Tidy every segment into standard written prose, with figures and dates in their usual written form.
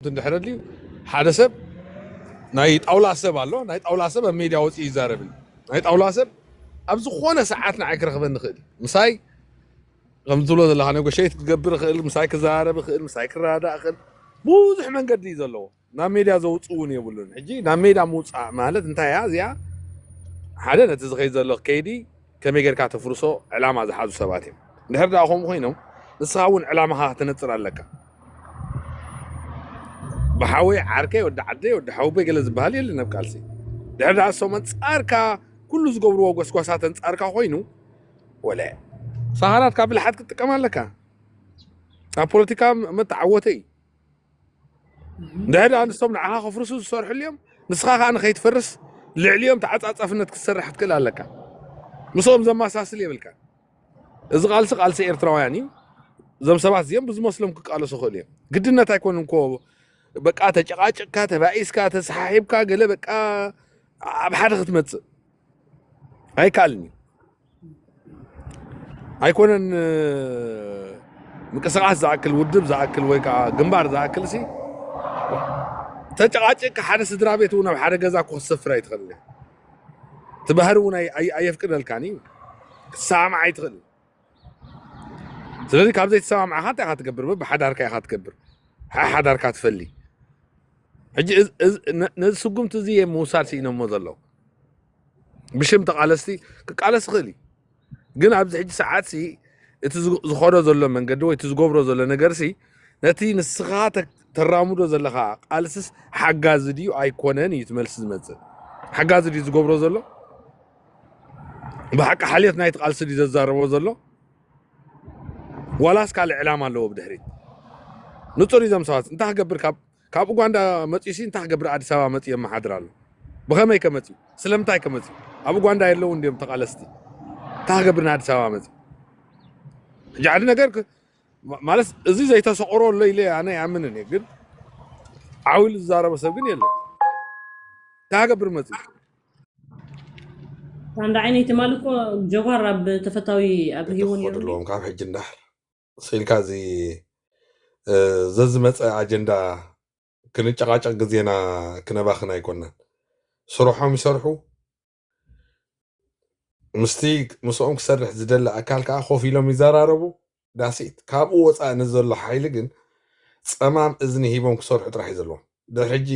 تندحرلي حدا سب نايت أولا سب الله نايت أولا سب ميديا وصي يزاربني نايت أولا سب أبزو خونا ساعاتنا عكر خبن نخيل مساي غمزولو الله أنا شيء تقبر خيل مساي كزارب خيل مساي كرادا خيل بوزح من قد يزلو نا ميديا زوصوني يقولون حجي نا ميديا موصع مالت انت يا زيا حدا نتزغي زلو كيدي كمي غير كاتفرسو علامه زحازو سباتي نهر داخم خوينو نساون علامه تنصر لك بحاوي عركه ود عدي ود حوبي قال زبال يلي نبقالسي دهدا سومن صاركا كل زغبرو غسكوساتن صاركا خوينو ولا سهرات قبل حد تقام لك البوليتيكا متعوتي دهدا ان سومن عها خفرسو صرح اليوم نسخا انا خيت فرس لعليهم تعصعصفنت كسرح تكل لك مسوم زما ساسل يبلك اذا قالس قالس ايرتراوياني زم سبات زيم بز مسلم كقالسو خليم قدنا تايكون كو بقى تጨቃጭካ ተባኢስካ ተሰሓሒብካ ገለ በቃ ኣብ ሓደ ክትመጽእ ኣይካልኒ ኣይኮነን ምቅስቃስ ዝኣክል ውድብ ዝኣክል ወይ ከዓ ግንባር ዝኣክል ሲ ተጨቃጭካ ሓደ ስድራ ቤት እውን ኣብ ሓደ ገዛ ክሰፍር ኣይትኽእል ትባህር እውን ኣየፍቅደልካኒ ክሰማዕ ኣይትኽእል ስለዚ ካብ ዘይተሰማምዓኻ እንታይ ኢኻ ትገብር ብሓዳርካ ኢኻ ትገብር ሓዳርካ ትፈሊ حجي نسقم تزي موسار سينا مزلو بشم تقالستي كقالس خلي جن عبد حجي ساعات سي تزخورو زلو من قدو تزغبرو زلو نجر سي نتي نسخاتك ترامودو زلخا قالسس حجاز ديو ايكونن يتملس زمت حجاز دي زغبرو زلو بحق حاليت نايت قالس دي ززاربو زلو ولاس قال اعلام له بدهري نطوري زم سوات انت هقبر كاب غواندا متيسي انت هقبر اديس ابا متي محاضرالو بخمي كمتي سلمتاي كمتي ابو غواندا يلو انديم تقالستي تهقبرنا اديس ابا متي جعل ነገር ማለት እዚህ ዘይ ተሰቆሮ ለይለ ያነ ያምንኔ ግን አውል ዛረበ ሰብ ግን የለ ታገብር መጽ عند عيني تمالكو جوهر اب تفتاوي اب هيون يوم كان حج النحر سيلكا زي زز مص اجندا كنጨቃጨቅ ግዜና ክነባኽና ይኮነን ስሩሖም ይሰርሑ ምስቲ ምስኦም ክሰርሕ ዝደለ ኣካል ከዓ ኮፍ ኢሎም ይዘራረቡ ዳሲት ካብኡ ወፃእ ንዘሎ ሓይሊ ግን ፀማም እዝኒ ሂቦም ክሰርሑ ጥራሕ እዩ ዘለዎም ድሕጂ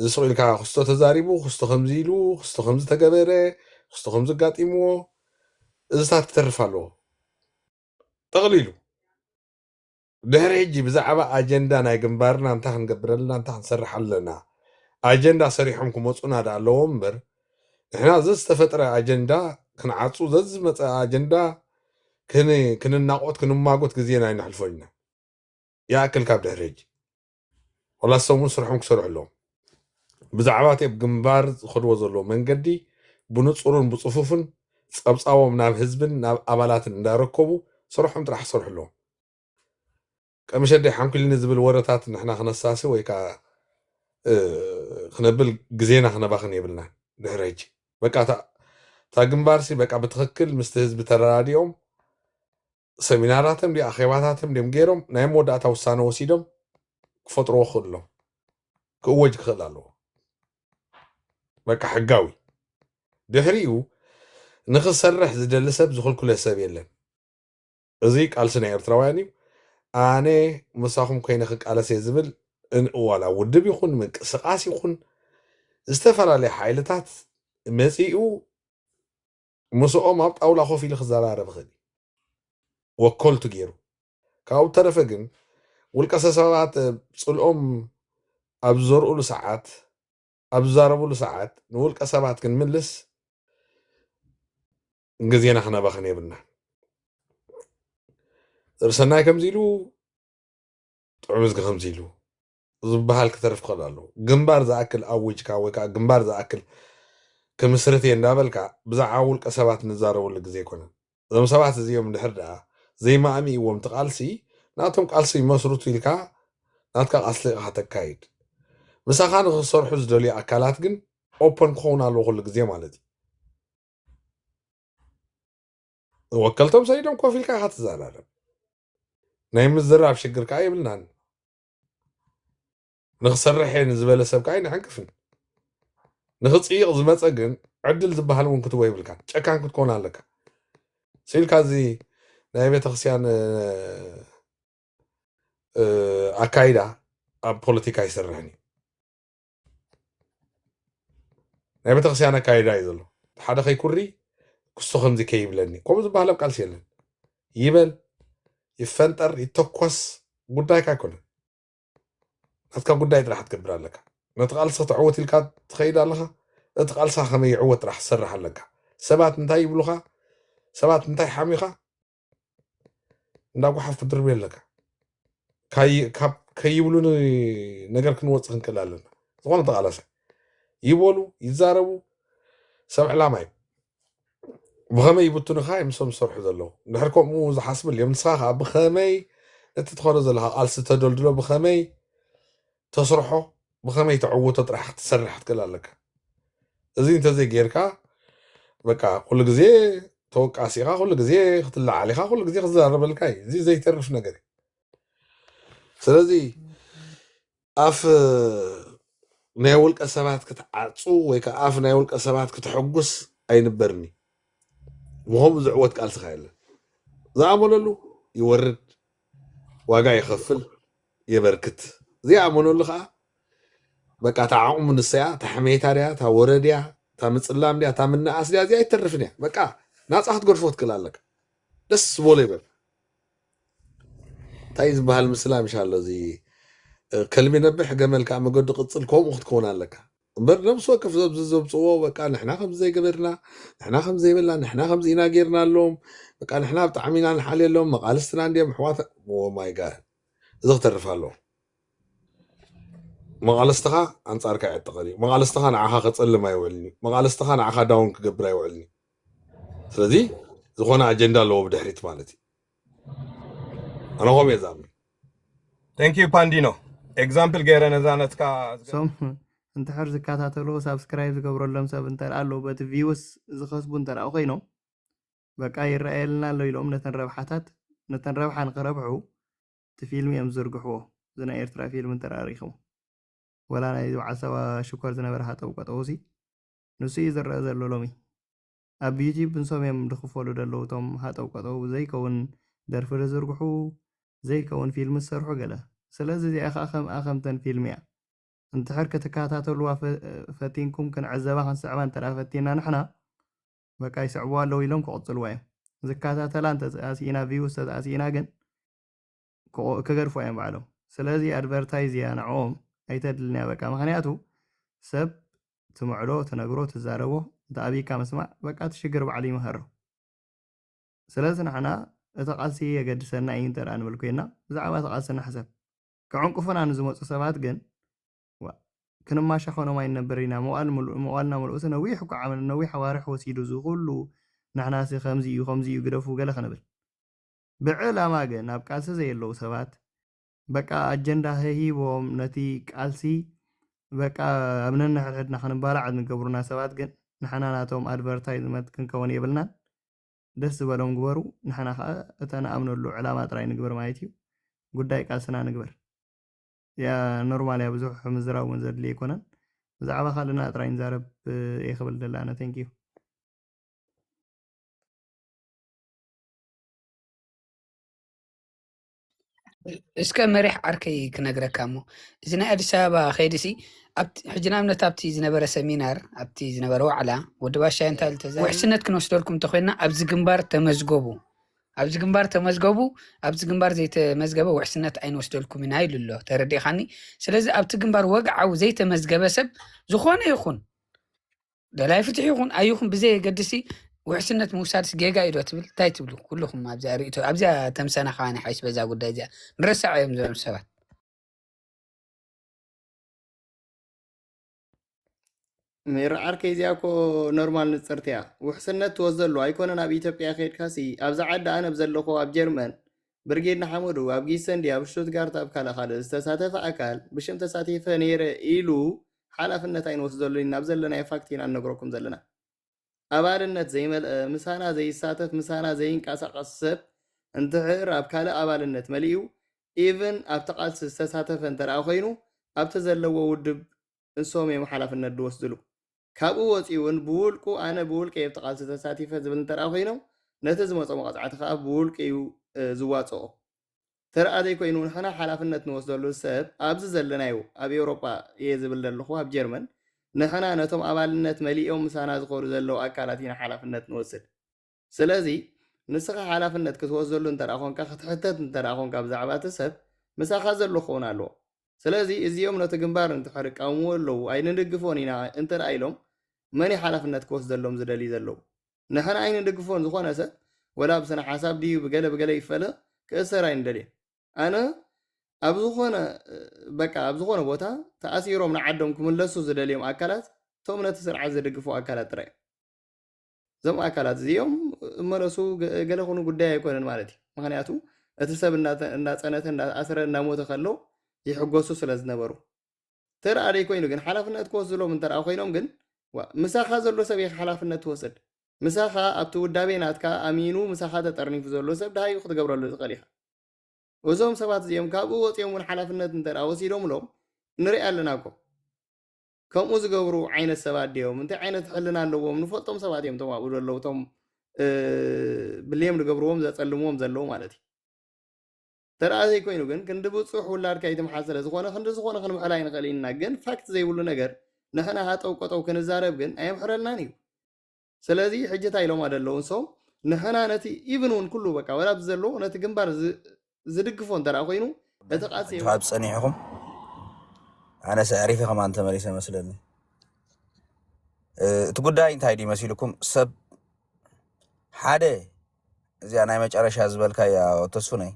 ዝስኢልካ ክስቶ ተዛሪቡ ክስቶ ከምዚ ኢሉ ክስቶ ከምዚ ተገበረ ክስቶ ከምዚ ጋጢምዎ እዝታት ክተርፍ ኣለዎ ጠቕሊሉ ድሕሪ ሕጂ ብዛዕባ ኣጀንዳ ናይ ግንባርና እንታይ ክንገብረልና እንታይ ክንሰርሕ ኣለና ኣጀንዳ ሰሪሖም ክመፁና ዳ ኣለዎ እምበር ንሕና ዝተፈጥረ ኣጀንዳ ክንዓፁ ዘዝመፀ ኣጀንዳ ክንናቆት ክንማጎት ግዜና ይንሕልፈልና ያክል ካብ ድሕሪ ሕጂ ወላሶምን ስርሖም ክሰርሑ ኣለዎም ብዛዕባ እቲ ግንባር ዝኸድዎ ዘለዎ መንገዲ ብንፁርን ብፅፉፍን ፀብፃቦም ናብ ህዝብን ናብ ኣባላትን እንዳረከቡ ስርሖም ጥራሕ ክሰርሑ ኣለዎም كمشدي حنكل نزبل ورثات نحنا خنساسي ويكا خنبل جزينا خنباخن يبلنا دهريج بقى تا جنبارسي بقى بتخكل مستهز بتراديوم سيميناراتهم دي اخيواتاتهم دي مغيرهم نايم وداتا وسانه وسيدهم كفطرو خلو كوج خلالو بقى حقاوي دهريو نخسرح زدلسب زخل كل حساب يلن ازيك قالسنا ايرتراواني أنا مساهم كينا خك على سيزبل إن ولا ودب يكون من سقاس يكون استفر على حيلتات مسيئو مسؤول ما أو لا خوفي لخزارة ربخدي وكل تجيرو كاو ترفقن والقصصات صل أبزر أولو ساعات أبزر أولو ساعات نقول قصبات كن ملس نجزينا خنا بخني بنا رسنا كم زيلو تعمزك خم زيلو زبحال كترف خلالو جنبار زاكل أوج كاويكا جنبار زاكل كمسرتي النابلكا بزعاول كسبات نزارة ولا جزي كنا زم سبات زيهم الحردة زي ما أمي ومتقالسي ناتهم قالسي مسروتي لكا ناتك أصلي حتى كايد مساخان غصور حز دولي أكلات جن أوبن خونا لو كل جزي مالتي وكلتهم سيدهم كوفي لكا حتى زارة نايم الزرع بشكل كايب لنا ንኽሰርሕ እየ ንዝበለ ሰብ ከዓ ይንሓንቅፍን ንኽፅይቕ ዝመፀ ግን ዕድል ዝበሃል እውን ክትቦ ይብልካ ጨካን ክትኮን ኣለካ ስኢልካ እዚ ናይ ቤተክርስትያን ኣካይዳ ኣብ ፖለቲካ ይሰርሕን እዩ ናይ ቤተክርስትያን ኣካይዳ እዩ ዘሎ ሓደ ከይኩሪ ክስቶ ከምዚ ከይብለኒ ከምኡ ዝበሃል ኣብ ቃልሲ የለን ይበል ይፈንጠር ይተኮስ ጉዳይካ ኣይኮነን ናትካ ጉዳይ ጥራሕ ትገብር ኣለካ ነቲ ቃልሲ ክትዕወት ኢልካ ትኸይድ ኣለኻ እቲ ቃልሳ ከመይ ይዕወት ጥራሕ ትሰርሕ ኣለካ ሰባት እንታይ ይብሉኻ ሰባት እንታይ ሓሚኻ እንዳጓሓፍ ክትድርብ ኣለካ ከይብሉን ነገር ክንወፅእ ክንክእል ኣለና ዝኾነ ተቃላሳይ ይበሉ ይዛረቡ ሰብ ዕላማ እዩ ብኸመይ ይብትኑኻ ምሶም ዝሰርሑ ዘለዉ እንድሕር ከምኡ ዝሓስብል እዮም ንስኻ ከዓ ብኸመይ እቲ ትኾነ ዘለካ ቃልሲ ተደልድሎ ብኸመይ ተስርሖ ብኸመይ ተዕውቶ ጥራሕ ክትሰርሕ ትክእል ኣለካ እዚ እንተዘይ ጌርካ በቃ ኩሉ ግዜ ተወቃሲ ኢኻ ኩሉ ግዜ ክትለዓል ኢኻ ኩሉ ግዜ ክዘራረበልካ እዩ እዚ ዘይተርፍ ነገር እዩ ስለዚ ኣፍ ናይ ውልቀ ሰባት ክትዓፁ ወይ ከዓ ኣፍ ናይ ውልቀ ሰባት ክትሐጉስ ኣይንበርኒ ብከምኡ ዝዕወት ቃልስኻ የለን ዝኣመነሉ ይወርድ ዋጋ ይኸፍል የበርክት ዘይኣመነሉ ከዓ በቃ እታ ዓቕሙ ንሰያ እታ ሕሜታ ድያ እታ ወረድያ እታ ምፅላም ድያ እታ ምናኣስ ድያ እዚኣ ኣይተርፍን እያ በቃ ናፃ ክትገድፎ ትክእል ኣለካ ደስ ዝበሎ ይበል እንታይ ዝበሃል ምስላም ኢንሻሎ እዚ ከልቢ ነብሕ ገመል ከዓ መገዲ ቅፅል ከምኡ ክትከውን ኣለካ እምበር ነብሲ ወከፍ ዘብፅዎ በቃ ንሕና ከምዚ ዘይገበርና ንሕና ከምዚ ዘይበልና ንሕና ከምዚ ኢና ጌርና ኣለዎም በቃ ንሕና ብጣዕሚ ኢና ንሓልየሎም መቃልስትና እንድዮም ኣሕዋት ማይ ጋድ እዚ ክተርፍ ኣለዎ መቃለስትኻ ኣንፃርካ ይዕጠቐል እዩ መቃለስትኻ ንዓኻ ከፀልም ኣይውዕልኒ መቃለስትኻ ንዓኻ ዳውን ክገብር ኣይውዕልኒ ስለዚ ዝኾነ ኣጀንዳ ኣለዎ ብድሕሪት ማለት እዩ ኣነ ከምኡ እየ ዝኣምን ቴንክ ዩ ፓንዲኖ ኤግዛምፕል ገይረ ነዛነትካ ሶም እንተሕር ዝከታተሉ ሳብስክራይብ ዝገብረሎም ሰብ እንተር ኣለዉ በቲ ቪውስ ዝኸስቡ እንተርኣ ኮይኖም በቃ ይረኣየልና ኣሎ ኢሎም ነተን ረብሓታት ነተን ረብሓ ንክረብሑ እቲ ፊልም እዮም ዝዝርግሕዎ እዚ ናይ ኤርትራ ፊልም እንተራሪኹም ወላ ናይ በዓል ሰባ ሽኮር ዝነበረ ሃጠው ቀጠውሲ ንሱ እዩ ዝረአ ዘሎ ሎሚ ኣብ ዩቲብ ንሶም እዮም ዝኽፈሉ ዘለዉ እቶም ሃጠው ቀጠው ዘይከውን ደርፊ ዝዝርግሑ ዘይከውን ፊልም ዝሰርሑ ገለ ስለዚ እዚኣ ከዓ ከምኣኸምተን ፊልም እያ እንተሕር ክትከታተልዋ ፈቲንኩም ክንዕዘባ ክንስዕባ እንተዳ ፈቲና ንሕና በቃ ይስዕብዋ ኣለዉ ኢሎም ክቕፅልዋ እዮም ዝከታተላ እንተኣሲኢና ቪውስ ተኣሲኢና ግን ክገድፎ እዮም ባዕሎም ስለዚ ኣድቨርታይዝ እያ ንዕኦም ኣይተድልንያ በቃ ምክንያቱ ሰብ ትምዕሎ ትነግሮ ትዛረቦ እንተኣብይካ ምስማዕ በቃ ትሽግር ባዕሉ ይምሃሮ ስለዚ ንሕና እቲ ቃልሲ የገድሰና እዩ እንተዳ ንብል ኮይና ብዛዕባ እቲ ቃልሲ ንሕሰብ ክዕንቅፉና ንዝመፁ ሰባት ግን ክንማሻኸኖም ኣይንነበር ኢና መዋልና መልኡሲ ነዊሕ እኳ ዓመል ነዊሕ ኣዋርሕ ወሲዱ እዚ ኩሉ ንሕናሲ ከምዚ እዩ ግደፉ ገለ ክንብል ብዕላማ ግን ናብ ቃልሲ ዘየለዉ ሰባት በቃ ኣጀንዳ ሂቦም ነቲ ቃልሲ በቃ ኣብ ነንሕድሕድና ክንባላዕ ንገብሩና ሰባት ግን ንሕና ናቶም ኣድቨርታይዝመንት ክንከውን የብልናን ደስ ዝበሎም ግበሩ ንሕና ከዓ እታ ንኣምነሉ ዕላማ ጥራይ ንግበር ማለት እዩ ጉዳይ ቃልስና ንግበር ያ ኖርማል ያ ብዙሕ ምዝራብ እውን ዘድልየ ኣይኮነን ብዛዕባ ካልእና ጥራይ ንዛረብ የኽብል ደላነ ቴንክ ዩ እስከ መሪሕ ዓርከይ ክነግረካ እሞ እዚ ናይ ኣዲስ ኣበባ ከይድሲ ሕጂ ንኣብነት ኣብቲ ዝነበረ ሰሚናር ኣብቲ ዝነበረ ዋዕላ ወዲ ባሻይ እንታይ ውሕስነት ክንወስደልኩም እንተኮይና ኣብዚ ግንባር ተመዝገቡ ኣብዚ ግንባር ዘይተመዝገበ ውሕስነት ኣይንወስደልኩም ኢና ኢሉ ኣሎ ተረዲእኻኒ ስለዚ ኣብቲ ግንባር ወግዓዊ ዘይተመዝገበ ሰብ ዝኾነ ይኹን ደላይ ፍትሒ ይኹን ኣይኹን ብዘይ የገድሲ ውሕስነት ምውሳድስ ጌጋ ኢዶ ትብል እንታይ ትብሉ ኩልኩም ኣብዚኣ ርእቶ ኣብዚኣ ተምሰና ከዓኒ ሓይስ በዛ ጉዳይ እዚኣ ንረሳዕ እዮም ዞም ሰባት ዓርከይ እዚኣ ኮ ኖርማል ንፅርቲ እያ ውሕስነት ትወዘሉ ኣይኮነን ኣብ ኢትዮጵያ ከይድካሲ ኣብዛ ዓዲ ኣነ ብዘለኹ ኣብ ጀርመን ብርጌድና ሓመዱ ኣብ ጊሰንዲ ኣብ ሽቱትጋርት ኣብ ካልእ ዝተሳተፈ ኣካል ብሽም ተሳቲፈ ነይረ ኢሉ ሓላፍነት ኣይንወስደሉ ኢና ኣብ ዘለናዮ ፋክት ኢና ንነግረኩም ዘለና ኣባልነት ዘይመልአ ምሳና ዘይሳተፍ ምሳና ዘይንቀሳቐስ ሰብ እንትሕር ኣብ ካልእ ኣባልነት መሊኡ ኢቨን ኣብ ተቃልሲ ዝተሳተፈ እንተደኣ ኮይኑ ኣብቲ ዘለዎ ውድብ እንሶም እዮም ሓላፍነት ዝወስድሉ ካብኡ ወፂውን ብውልቁ ኣነ ብውልቀ የብ ተቃልሲ ተሳቲፈ ዝብል እንተርኣ ኮይኖም ነቲ ዝመፆ መቕፃዕቲ ከዓ ብውልቂ እዩ ዝዋፅኦ ተረኣዘይ ኮይኑ ንሕና ሓላፍነት ንወስደሉ ሰብ ኣብዚ ዘለናዩ ኣብ ኤውሮጳ እየ ዝብል ዘለኹ ኣብ ጀርመን ንሕና ነቶም ኣባልነት መሊኦም ምሳና ዝኸዱ ዘለው ኣካላት ኢና ሓላፍነት ንወስድ ስለዚ ንስኻ ሓላፍነት ክትወስደሉ እንተርኣ ኮንካ ክትሕተት እንተርኣ ኮንካ ብዛዕባ እቲ ሰብ ምሳኻ ዘሎ ክኸውን ኣለዎ ስለዚ እዚኦም ነቲ ግንባር እንትሕር ቃውምዎ ኣለዉ ኣይንድግፎን ኢና እንተርኣ ኢሎም መን ሓላፍነት ክወስደሎም ዝደሊ ዘለው ንሕና ኣይንድግፎን ዝኾነ ሰብ ወላ ብስነ ሓሳብ ድዩ ብገለ ይፈልቕ ክእሰር ኣይንደልየ ኣነ ኣብ ዝኾነ ቦታ ተኣሲሮም ንዓዶም ክምለሱ ዝደልዮም ኣካላት ቶም ነቲ ስርዓት ዝድግፉ ኣካላት ጥራይ እዞም ኣካላት እዚኦም እመለሱ ገለ ኮኑ ጉዳይ ኣይኮነን ማለት እዩ ምክንያቱ እቲ ሰብ እናፀነተ እናኣስረ እናሞተ ከሎ ይሕጎሱ ስለ ዝነበሩ ተረኣደይ ኮይኑ ግን ሓላፍነት ክወስድሎም እንተርኣ ኮይኖም ግን ምሳኻ ዘሎ ሰብ ሓላፍነት ትወስድ ምሳኻ ኣብቲ ውዳቤ ናትካ ኣሚኑ ምሳኻ ተጠርኒፉ ዘሎ ሰብ ድሃዩ ክትገብረሉ ዝኽእል ኢኻ እዞም ሰባት እዚኦም ካብኡ ወፂኦም እውን ሓላፍነት እንተርኣ ወሲዶምሎም ንሪኢ ኣለና እኮ ከምኡ ዝገብሩ ዓይነት ሰባት ድዮም እንታይ ዓይነት ሕልና ኣለዎም ንፈልጦም ሰባት እዮም ቶም ኣብኡ ዘለው ቶም ብልዮም ዝገብርዎም ዘፀልምዎም ዘለው ማለት እዩ ተረኣዘይ ኮይኑ ግን ክንዲ ብፁሕ ውላድካ ይትምሓዝ ስለ ዝኾነ ክንዲ ዝኾነ ክንምሕላ ይንኽእል ኢና ግን ፋክት ዘይብሉ ነገር ንሕና ሃጠው ቆጠው ክንዛረብ ግን ኣየምሕረልናን እዩ ስለዚ ሕጅታ ኢሎም ኣደለው እንሶም ንሕና ነቲ ኢቭን እውን ኩሉ በቃ ወላብ ዘሎ ነቲ ግንባር ዝድግፎ እንተርኣ ኮይኑ እቲ ቃልሲ ካብ ፀኒሕኩም ኣነ ስዕሪፈ ከማ እንተመሊሰ መስለኒ እቲ ጉዳይ እንታይ ዲ መሲልኩም ሰብ ሓደ እዚኣ ናይ መጨረሻ ዝበልካያ ተስፉነይ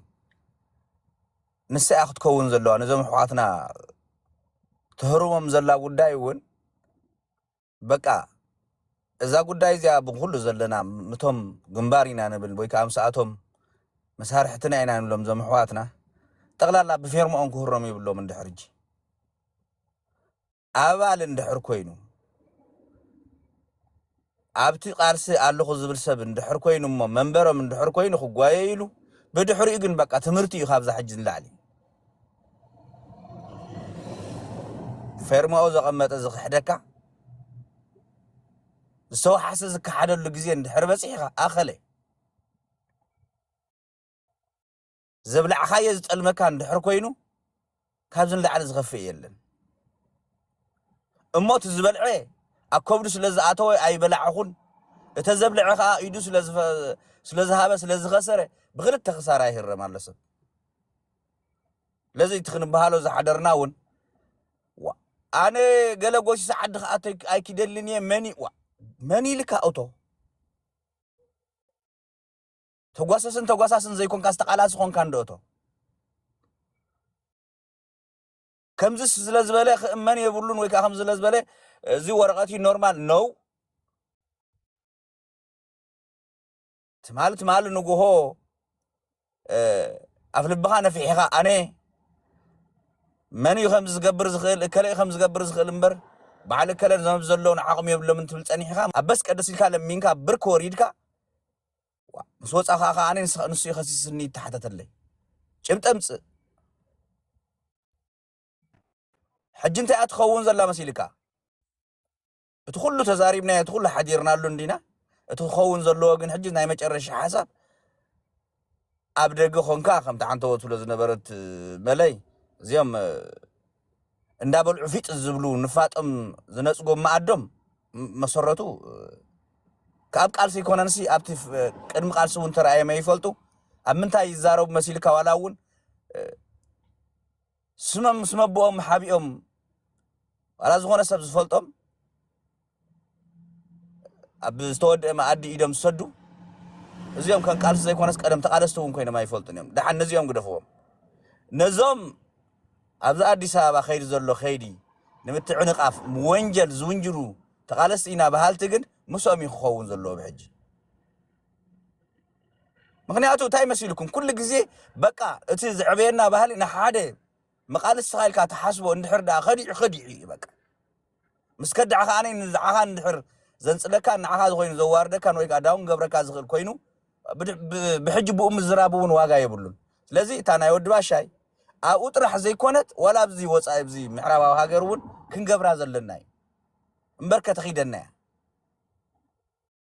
ንስኣ ክትከውን ዘለዋ ነዞም ኣሕዋትና ትህርሞም ዘላ ጉዳይ እውን በቃ እዛ ጉዳይ እዚኣ ብኩሉ ዘለና ምቶም ግንባር ኢና ንብል ወይ ከዓ ምስኣቶም መሳርሕትና ኢና ንብሎም ዞም ኣሕዋትና ጠቕላላ ብፌርሞኦም ክህሮም ይብሎም እንድሕር እጂ ኣባል እንድሕር ኮይኑ ኣብቲ ቃልሲ ኣለኹ ዝብል ሰብ እንድሕር ኮይኑ እሞ መንበሮም እንድሕር ኮይኑ ክጓየ ኢሉ ብድሕሪኡ ግን በቃ ትምህርቲ እዩ ካብዛ ሕጂ ንላዕሊ ፌርማኡ ዘቐመጠ ዝክሕደካ ዝተወሓሰ ዝከሓደሉ ግዜ እንድሕር በፂሕኻ ኣኸለ ዘብላዕኻየ ዝጠልመካ እንድሕር ኮይኑ ካብዚ ንላዕሊ ዝኸፍእ የለን እሞ እቲ ዝበልዐ ኣብ ከብዱ ስለዝኣተወ ኣይበላዕኹን እተ ዘብልዐ ከዓ ኢዱ ስለዝሃበ ስለዝኸሰረ ብክልተ ክሳራ ይህረም ኣሎ ሰብ ለዚ እቲ ክንበሃሎ ዝሓደርና እውን ኣነ ገለ ጎሲ ሰዓዲ ከዓ ኣይክደልን እየ መን ኢልካ እቶ ተጓሳስን ዘይኮንካ ዝተቃላሲ ኮንካ እንደእቶ ከምዚ ስለዝበለ ክእመን የብሉን ወይ ከዓ ከምዚ ስለዝበለ እዚ ወረቐት ኖርማል ነው ትማል ንጉሆ ኣብ ልብኻ ነፊሕኻ ኣነ መን እዩ ከም ዝገብር ዝኽእል እከለ ከም ዝገብር ዝኽእል እምበር ባዕል እከለ ዘመብ ዘለዎ ንዓቕሚ የብሎም እንትብል ፀኒሕኻ ኣብ በስ ቀደስ ኢልካ ለሚንካ ብርክ ወሪድካ ምስ ወፃኻ ከዓ ኣነ ንሱ ይኸሲስኒ ይተሓተተለይ ጭብጠምፅእ ሕጂ እንታይ እያ ትኸውን ዘላ መሲልካ እቲ ኩሉ ተዛሪብና እቲ ኩሉ ሓዲርናሉ እንዲና እቲ ክኸውን ዘለዎ ግን ሕጂ ናይ መጨረሻ ሓሳብ ኣብ ደገ ኮንካ ከምቲ ሓንቲ ወትሎ ዝነበረት መለይ እዚኦም እንዳበልዑ ፊጥ ዝብሉ ንፋጦም ዝነፅጎም መኣዶም መሰረቱ ካብ ቃልሲ ይኮነንሲ ኣብቲ ቅድሚ ቃልሲ እውን ተረኣየመ ይፈልጡ ኣብ ምንታይ ይዛረቡ መሲልካ ዋላ እውን ስመቦኦም ሓቢኦም ዋላ ዝኾነ ሰብ ዝፈልጦም ኣብ ዝተወድአ መኣዲ ኢዶም ዝሰዱ እዚኦም ከም ቃልሲ ዘይኮነስ ቀደም ተቃለስቲ እውን ኮይኖም ኣይፈልጡን እዮም ድሓን ነዚኦም ግደፍዎም ነዞም ኣብዚ ኣዲስ ኣበባ ከይዲ ዘሎ ከይዲ ንምትዕንቃፍ ወንጀል ዝውንጅሉ ተቃለስቲ ኢና ባህልቲ ግን ምስኦም ይክኸውን ዘለዎ ብሕጂ ምክንያቱ እንታይ መሲልኩም ኩሉ ግዜ በቃ እቲ ዝዕበየና ባህሊ ንሓደ መቃልስ ተኻኢልካ ተሓስቦ እንድሕር ዳ ኸዲዑ በቃ ምስ ከድዓኻ ኣነ ንዓኻ እንድሕር ዘንፅለካ ንዓኻ ዝኾይኑ ዘዋርደካን ወይ ከዓ ዳውን ገብረካ ዝኽእል ኮይኑ ብሕጂ ብኡ ምዝራብ እውን ዋጋ የብሉን ስለዚ እታ ናይ ወዲ ባሻይ أطرح زي كونت ولا بزي وصاي بزي معربا هاجرون كنجبرا زلنا مبركة تخيدنا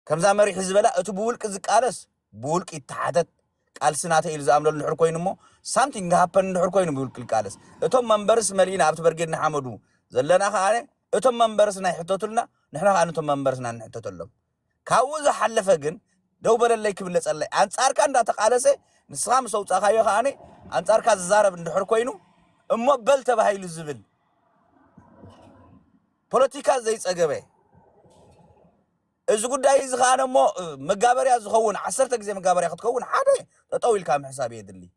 كم زمان ريح زبالة أتبولك زكالس بولك اتحدت قال سناته إلزا أملو نحر كوينمو something happen نحر كوينمو بولك القالس اتم منبرس ملينا عبت برقيد نحمدو زلنا خاني اتم منبرس نحتوتلنا نحنا خاني اتم منبرس نحتوتلهم كاوزا حلفقن دو بلل ليك بلس الله أنصارك عند تقالسه نسخام صوت أخايو خاني أنصارك الزارب نحر كوينو أما بلت بهاي الزبل بوليتيكا زي تسقبه إذا قد أيز خانه مو مقابري أزخون عصرتك زي مقابري أخذ كون حاجة تطول كام حسابي يدلي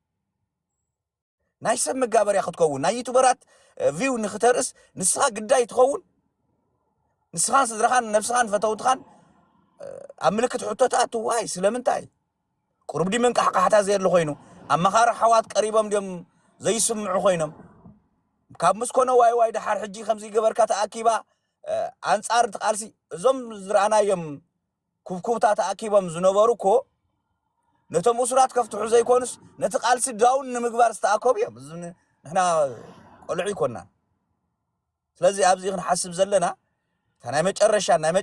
نايسب مقابري أخذ كون ناي يوتيوبرات فيو نخترس نسخة قد أي تخون نسخان صدرخان نفسخان فتوتخان أملكت حطتات واي سلامنتاي قرب دي منك حق حتى زي اللي خوينو أما خار حوات قريبة مديم زي سمعوا خوينم كاب مسكونه واي دحار حجي خمسي قبركات أكيبا أنصار تقالسي زم زرعنا يم كوبكوبتا تأكيبا مزنوبرو كو نتم أسرات كفتحو زي كونس نتقالسي داون نمقبار استأكوبيا بزن نحنا قلعي كونا سلازي أبزي نحسب زلنا نايمج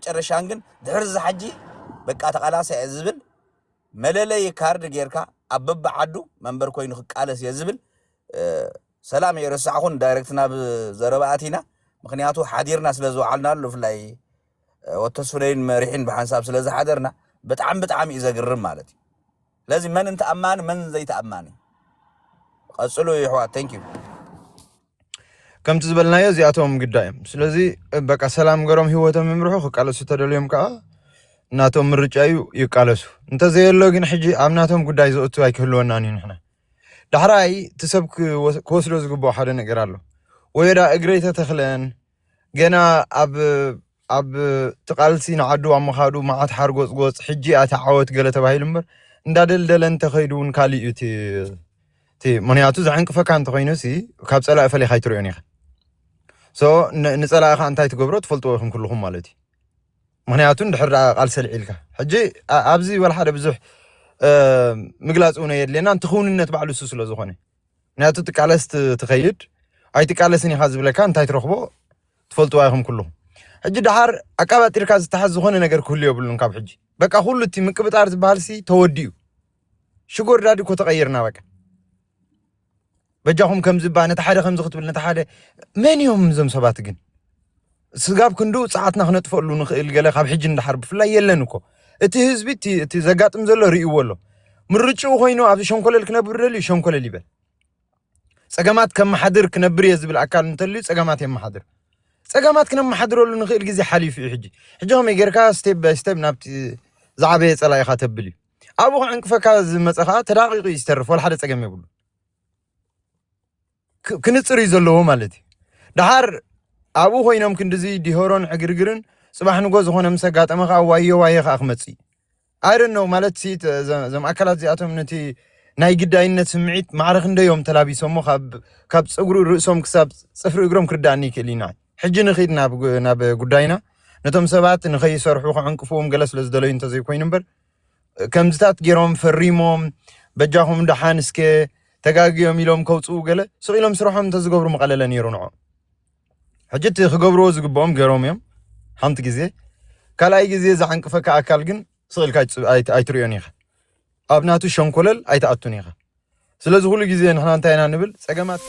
الرشان جن دحرز حجي بقى تقالاسي يزبل مللي كارد جيركا أبب عدو منبر كوين قالس يزبل سلام يرسعون دايركتنا بزرباتنا مخنياتو حديرنا سلازو علنا له فلاي وتصفرين مريحين بحساب سلاز حدرنا بتعم إذا قرر مالتي لازم من انت أمان من زي تأماني قصلوا يحوا thank you كم تزبلنا يا زياتهم قدايم سلازي بقى سلام قرم هوتهم يمرحوا قالسوا تدليهم كا ناتهم مرجعيو يقالسوا انت زي اللوجين حجي عمناتهم قداي زوتو هيكلونا نحن دحراي تسبك كوسلو زغبو حدا ነገር አለው ወይራ እግሬተ ተخلن ገና ኣብ ተቃልሲ ንዓዱ ኣመኻዱ ማዓት ሓርጎጽ ጎጽ ሕጂ ኣታዓወት ገለ ተባሂልምበር እንዳደልደለን ተኸይዱን ካሊኡቲ ምክንያቱ ዝዕንቅፈካ እንተኾይኑሲ ካብ ፀላእ ፈሊኻ ይትሪኦን ኢኻ ሶ ንፀላእኻ እንታይ ትገብሮ ትፈልጥዎ ኢኹም ኩልኹም ማለት እዩ ምክንያቱ እንድሕር ቃል ሰልዒልካ ሕጂ ኣብዚ ወልሓደ ብዙሕ مقلاص أنا يدلنا أنت خوننت بعلو سوسلو زخوني ناتو تقالست تخيد أي تقالسني خازب لك أنت تروحبو تفلتوا أيهم كلهم حجي دحار أكابات تركاز تحز زخوني نجر كل يوم بلون كاب حجي بقى خلو تي مكبت أرز بهالسي توديو شكر رادي كو تغيرنا بقى بجاهم كم زبانة تحادة خمس خطب لنا تحادة من يوم زم سبات جن سقاب كندو ساعتنا خنت فقلو نخيل جلا خاب حجي ندحر فلا يلنكو اتي هزبي تي زقاتم زلو ريو ولو مرچو خوينو ابي شنكولل كنبرلي شنكولل يبل صقامات كم حضر كنبري يزبل اكل نتلي صقامات يم حضر صقامات كنم حضرولو نخيل غزي حليف حجي حجهم يغركا ستيب باي ستيب نابتي زعبي صلاي خاتبلي ابو عنقفكا زمصخا تراقيق يسترف ولا حدا صقام يبل كنصري زلو مالتي دحار ابو خوينم كندزي ديهورون عغرغرن صباح نغوز هونه مسغاطمخا وايو خاخمصي I don't know مالت سيت زم أكلات زياتهم نتي ناي قداينة سمعت معرخ نديوم تلابي سمو خاب صغرو رؤسهم كساب صفر يقرم كرداني كلينا حجي نخيد ناب قداينا نتم سبات نخي يسرحو عنكفوهم جلس لزدلو ينتزي كوين نمبر كم زتات جيروم فريموم بجاهم دحانسكي تقاقيهم يلوم كوتسو قلة سويلهم سروحهم تزقبرو مقاللا نيرونعو حجت خقبرو زقبوهم جيروم يوم حمت جزي كالاي جزي زعنك فكا أكالجن سؤال كايت أيتريونيخ أبناتو شنكولل أيتأتونيخ سلازو كل جزء نحن أنتينا نبل سجمات